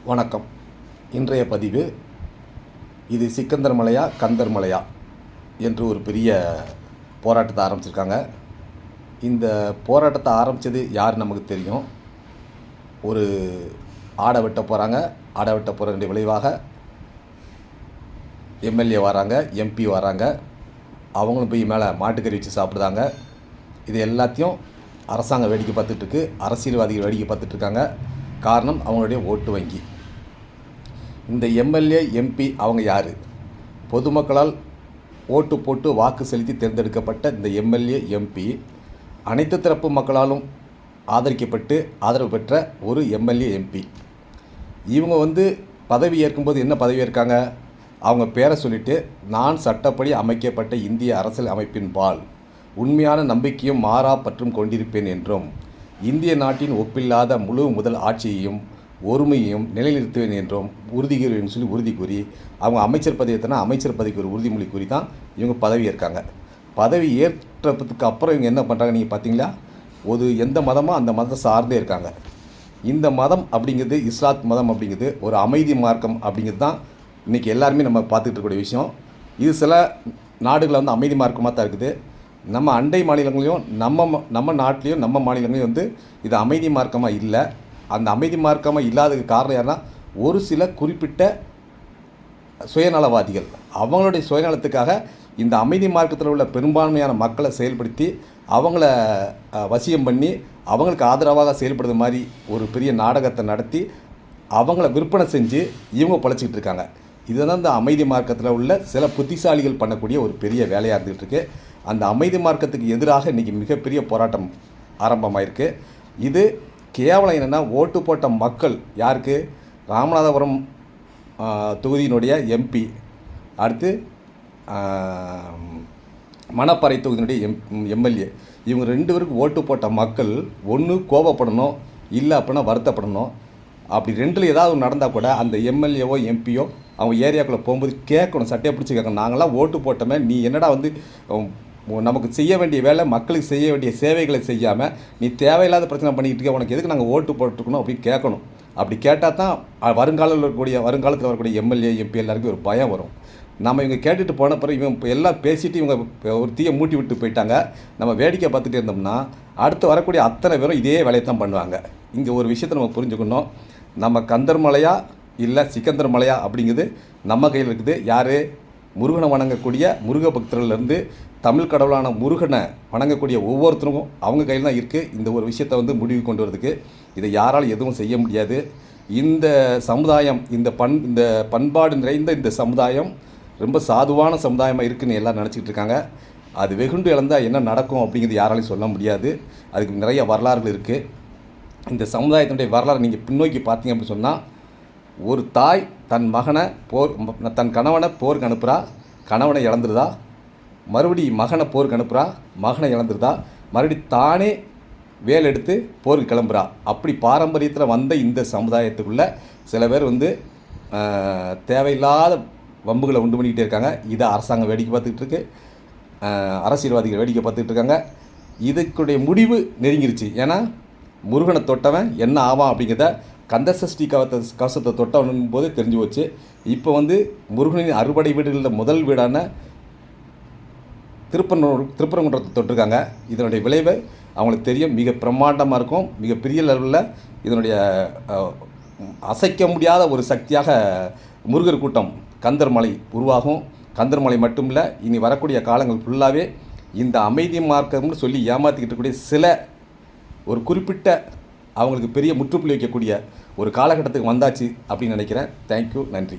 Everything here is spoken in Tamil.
வணக்கம். இன்றைய பதிவு இது சிக்கந்தர் மலையா கந்தர் மலையா என்று ஒரு பெரிய போராட்டத்தை ஆரம்பிச்சிருக்காங்க. இந்த போராட்டத்தை ஆரம்பித்தது யார் நமக்கு தெரியும். ஒரு ஆடை வெட்ட போகிறாங்க. ஆடை வெட்ட போகிறதுடைய விளைவாக எம்எல்ஏ வராங்க, எம்பி வராங்க. அவங்களும் போய் மேலே மாட்டுக்கறி வச்சு சாப்பிடுதாங்க. இது எல்லாத்தையும் அரசாங்கம் வேடிக்கை பார்த்துட்ருக்கு, அரசியல்வாதிகள் வேடிக்கை பார்த்துட்ருக்காங்க. காரணம் அவங்களுடைய ஓட்டு வங்கி. இந்த எம்எல்ஏ எம்பி அவங்க யார்? பொதுமக்களால் ஓட்டு போட்டு வாக்கு செலுத்தி தேர்ந்தெடுக்கப்பட்ட இந்த எம்எல்ஏ எம்பி அனைத்து தரப்பு மக்களாலும் ஆதரிக்கப்பட்டு ஆதரவு பெற்ற ஒரு எம்எல்ஏ எம்பி. இவங்க பதவி ஏற்கும்போது என்ன பதவி ஏற்காங்க? அவங்க பேரை சொல்லிவிட்டு, நான் சட்டப்படி அமைக்கப்பட்ட இந்திய அரசியல் அமைப்பின் பால் உண்மையான நம்பிக்கையும் மாறா பற்றும் கொண்டிருப்பேன் என்றும், இந்திய நாட்டின் ஒப்பில்லாத முழு முதல் ஆட்சியையும் ஒருமையையும் நிலைநிறுத்துவேன் என்றும் உறுதிகிறேன்னு சொல்லி உறுதி கூறி, அவங்க அமைச்சர் பதவி ஏற்றனா அமைச்சர் பதவிக்கு ஒரு உறுதிமொழி கூறி தான் இவங்க பதவி ஏற்காங்க. பதவி ஏற்றதுக்கு அப்புறம் இவங்க என்ன பண்ணுறாங்க நீங்கள் பார்த்தீங்களா? எந்த மதமோ அந்த மதத்தை சார்ந்தே இருக்காங்க. இந்த மதம் அப்படிங்கிறது இஸ்லாத் மதம் அப்படிங்கிறது ஒரு அமைதி மார்க்கம் அப்படிங்கிறது தான் இன்றைக்கி எல்லாருமே நம்ம பார்த்துக்கிட்டு இருக்கக்கூடிய விஷயம். இது சில நாடுகளில் அமைதி மார்க்கமாக தான் இருக்குது. நம்ம அண்டை மாநிலங்களையும் நம்ம நாட்டிலையும் நம்ம மாநிலங்களையும் இது அமைதி மார்க்கமாக இல்லை. அந்த அமைதி மார்க்கமாக இல்லாததுக்கு காரணம் யாருன்னா, ஒரு சில குறிப்பிட்ட சுயநலவாதிகள் அவங்களுடைய சுயநலத்துக்காக இந்த அமைதி மார்க்கத்தில் உள்ள பெரும்பான்மையான மக்களை செயல்படுத்தி அவங்கள வசியம் பண்ணி அவங்களுக்கு ஆதரவாக செயல்படுற மாதிரி ஒரு பெரிய நாடகத்தை நடத்தி அவங்கள விற்பனை செஞ்சு இவங்க பழச்சிக்கிட்டு இருக்காங்க. இதுதான் இந்த அமைதி மார்க்கத்தில் உள்ள சில புத்திசாலிகள் பண்ணக்கூடிய ஒரு பெரிய வேலையாக இருந்துகிட்டு இருக்கு. அந்த அமைதி மார்க்கத்துக்கு எதிராக இன்றைக்கி மிகப்பெரிய போராட்டம் ஆரம்பமாயிருக்கு. இது கேவலம் என்னென்னா, ஓட்டு போட்ட மக்கள் யாருக்கு? ராமநாதபுரம் தொகுதியினுடைய எம்பி, அடுத்து மணப்பாறை தொகுதியினுடைய எம்எல்ஏ, இவங்க 2 பேருக்கு ஓட்டு போட்ட மக்கள் ஒன்று கோபப்படணும், இல்லை அப்படின்னா வருத்தப்படணும். அப்படி 2ல் ஏதாவது நடந்தால் கூட அந்த எம்எல்ஏவோ எம்பியோ அவங்க ஏரியாக்குள்ளே போகும்போது கேட்கணும், சட்டையை பிடிச்சி கேட்கணும், நாங்களாம் ஓட்டு போட்டோமே, நீ என்னடா நமக்கு செய்ய வேண்டிய வேலை, மக்களுக்கு செய்ய வேண்டிய சேவைகளை செய்யாமல் நீ தேவையில்லாத பிரச்சனை பண்ணிக்கிட்டு இருக்க, உனக்கு எதுக்கு நாங்கள் ஓட்டு போட்டுருக்கணும் அப்படின்னு கேட்கணும். அப்படி கேட்டால் தான் வருங்காலத்தில் வரக்கூடிய எம்எல்ஏ எம்பி எல்லாருக்கும் ஒரு பயம் வரும். நம்ம இவங்க கேட்டுட்டு போன பிறகு இவங்க எல்லாம் பேசிவிட்டு இவங்க ஒரு தீயை மூட்டி விட்டு போயிட்டாங்க. நம்ம வேடிக்கை பார்த்துட்டே இருந்தோம்னா அடுத்து வரக்கூடிய அத்தனை பேரும் இதே வேலையை தான் பண்ணுவாங்க. இங்கே ஒரு விஷயத்தை நம்ம புரிஞ்சுக்கணும். நம்ம கந்தர் மலையா இல்லை சிக்கந்தர் மலையா அப்படிங்கிறது நம்ம கையில் இருக்குது. யார்? முருகனை வணங்கக்கூடிய முருக பக்தர்கள்லேருந்து தமிழ் கடவுளான முருகனை வணங்கக்கூடிய ஒவ்வொருத்தருக்கும் அவங்க கையில் தான் இருக்குது. இந்த ஒரு விஷயத்தை முடிவு கொண்டு வரதுக்கு இதை யாராலும் எதுவும் செய்ய முடியாது. இந்த சமுதாயம், இந்த பண்பாடு நிறைந்த இந்த சமுதாயம் ரொம்ப சாதுவான சமுதாயமாக இருக்குதுன்னு எல்லாம் நினச்சிக்கிட்டு இருக்காங்க. அது வெகுண்டு இழந்தால் என்ன நடக்கும் அப்படிங்கிறது யாராலையும் சொல்ல முடியாது. அதுக்கு நிறைய வரலாறுகள் இருக்குது. இந்த சமுதாயத்தினுடைய வரலாறு நீங்கள் பின்னோக்கி பார்த்தீங்க அப்படின்னு சொன்னால், ஒரு தாய் தன் கணவனை போருக்கு அனுப்புகிறா, கணவனை இழந்துருதா, மறுபடியும் மகனை போருக்கு அனுப்புகிறா, மகனை இழந்துருதா, மறுபடியும் தானே வேலை எடுத்து போருக்கு கிளம்புறா. அப்படி பாரம்பரியத்தில் வந்த இந்த சமுதாயத்துக்குள்ளே சில பேர் தேவையில்லாத வம்புகளை உண்டு பண்ணிக்கிட்டே இருக்காங்க. இதை அரசாங்கம் வேடிக்கை பார்த்துக்கிட்டு இருக்கு, அரசியல்வாதிகள் வேடிக்கை பார்த்துக்கிட்டு இருக்காங்க. இதுக்குடைய முடிவு நெருங்கிருச்சு. ஏன்னா முருகனை தொட்டவன் என்ன ஆவான் அப்படிங்கிறத கந்தசஷ்டி கவசத்தை தொட்டவன் போது தெரிஞ்சு போச்சு. இப்போ முருகனின் அறுபடை வீடுகளில் முதல் வீடான திருப்பரங்குன்றத்தை தொட்டிருக்காங்க. இதனுடைய விளைவு அவங்களுக்கு தெரியும், மிக பிரம்மாண்டமாக இருக்கும். மிகப்பெரிய லெவலில் இதனுடைய அசைக்க முடியாத ஒரு சக்தியாக முருகர் கூட்டம் கந்தர் மலை உருவாகும். கந்தர் மலை மட்டும் இல்லை, இனி வரக்கூடிய காலங்கள் ஃபுல்லாகவே இந்த அமைதி மார்க்கம்னு சொல்லி ஏமாற்றிக்கிட்டு இருக்கக்கூடிய சில ஒரு குறிப்பிட்ட அவங்களுக்கு பெரிய முற்றுப்புள்ளி வைக்கக்கூடிய ஒரு காலகட்டத்துக்கு வந்தாச்சு அப்படின்னு நினைக்கிறேன். தேங்க்யூ, நன்றி.